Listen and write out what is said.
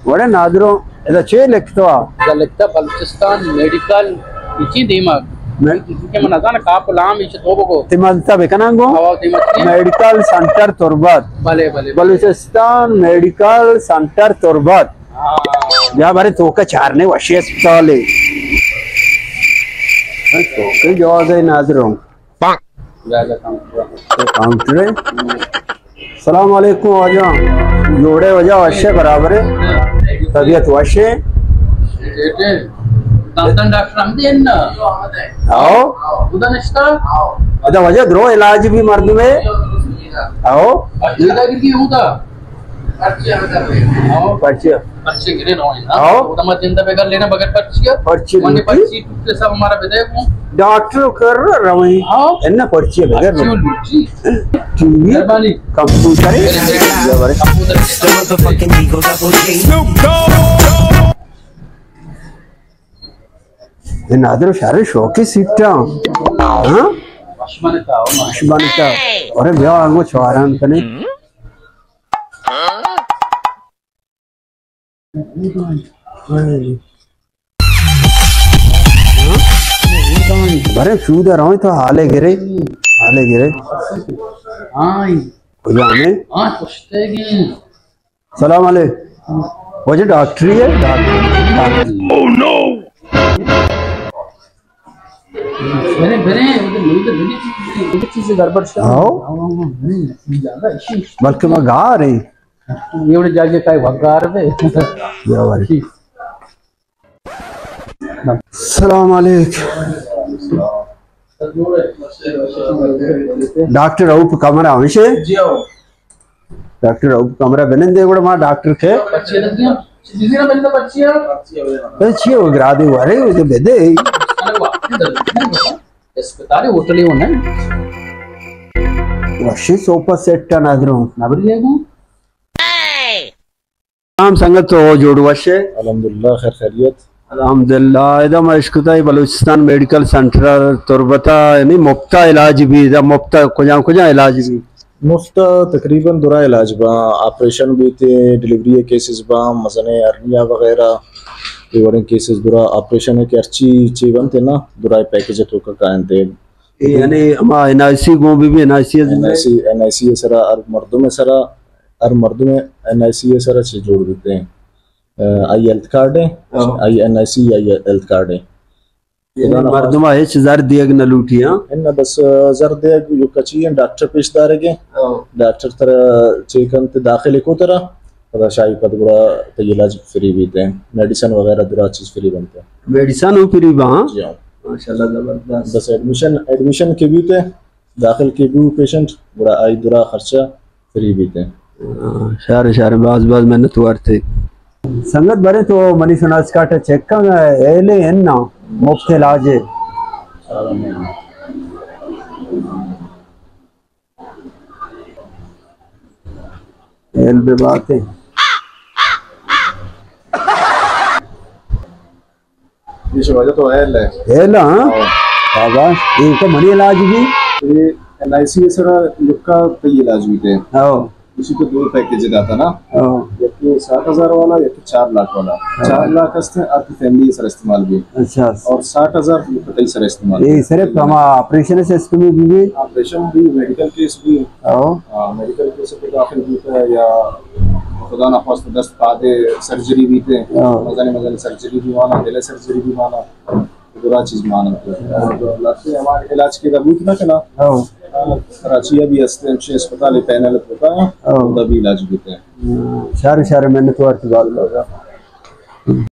वड़े नादरो इधर चे लिखतो लिखता बलूचिस्तान मेडिकल इची दिमाग के मनजान काप लाम इच तोबको तिमलता बेकनांगो मेडिकल सेंटर तुर्बत भले भले बलूचिस्तान मेडिकल सेंटर तुर्बत या बारे तो का चारने वशी अस्पताल है तो के जवाब है नादरो काउंटर है सलाम अलैकुम आजा जोड़े वजह वशे बराबर है तबीयत वशे दांतन डॉक्टर हम देन ना आओ उधर निश्ता इधर वजह द्रो इलाज भी मर्द में आओ इधर की होता आओ पर्ची गिरे ना आओ उधर मत जिंदा बेगर लेना बगैर पर्ची मने पर्ची टूटे सब हमारा विधेयक डॉक्टर कर रही इन्ना पर्ची बगैर मेहरबानी कंप्यूटर इन आदर शारे शौकी सीटा हां आशमानता अरे ब्याह आगो छवारान कने बरे शूद रहो तो हाले गिरे हां जाने हां पूछते कि सलाम अलैकुम वो जो डॉक्टर है डॉक्टर ओह नो बरे उधर चीज गड़बड़ से ज्यादा इशू बल्कि मैं गा रही एवढे जागे काय वगार बे सलाम अलैकुम डॉक्टर औप कमरा हमेशे डॉक्टर औप कमरा बने दे गुड़ मां डॉक्टर के पर्ची लग गया सीधी ना बंदा पर्ची हो ग्रादे वाले वो बेदे अस्पताल होटल ही होना वशी सोफा सेट का नादरो नबरी लेगो नाम संगत तो जोड़ वशे अल्हम्दुलिल्लाह खैर खैरियत अल्हम्दुलिल्लाह इधर मशकुता बलूचिस्तान मेडिकल सेंटर तुर्बता यानी मुफ्ता इलाज भी इधर मुफ्ता कुजा इलाज भी मुफ्त तकरीबन दुरा इलाज बा ऑपरेशन भी थे डिलीवरी केसेस बा मसने अर्निया वगैरह ये केसेस दुरा ऑपरेशन है कि अच्छी चीज बनते ना दुरा पैकेज तो का कायनते यानी हम एनआईसी गो भी एनआईसी सरा और मर्दों में एनआईसी सरा से जोड़ देते हैं आई हेल्थ कार्ड है आई एनआईसी आई हेल्थ कार्ड है मर्दों में है जार दियग न लूटी हां इन बस जर दियग यो कची है डॉक्टर पेशदार है डॉक्टर तरह चेकन ते दाखिल को तरह पता शाही पदगुड़ा तो इलाज फ्री भी थे मेडिसिन वगैरह दुरा चीज फ्री बनते हैं मेडिसिन हो फ्री बा माशाल्लाह जबरदस्त बस एडमिशन के भी थे दाखिल के भी पेशेंट बुरा आई दुरा खर्चा फ्री भी थे शारे बाज मेहनत करते संगत बरे तो मनी सुनास काट चेक का एले एन्ना मुफ्त इलाज है एल पे बात है ये वजह तो है ना बाबा एक तो मनी इलाज भी ये एनआईसी सरा लुक्का पे इलाज भी थे हां उसी को दो पैकेज आता ना एक 60,000 वाला एक 4 लाख वाला 4 लाख हस्ते आपकी फैमिली सर इस्तेमाल भी अच्छा और 60,000 कतई सर इस्तेमाल ये सिर्फ हम ऑपरेशन सिस्टम भी ऑपरेशन भी मेडिकल केस भी हां मेडिकल केस पे दाखिल भी है या खुदा ना खास्ता दस्त पादे सर्जरी भी थे मजाने सर्जरी भी माना दिल सर्जरी भी माना पूरा चीज माना तो लाते हमारे इलाज के दबूत ना करना कराची भी अस्पताल पैनल होता है तभी इलाज होते हैं शारे मैंने तो अर्थ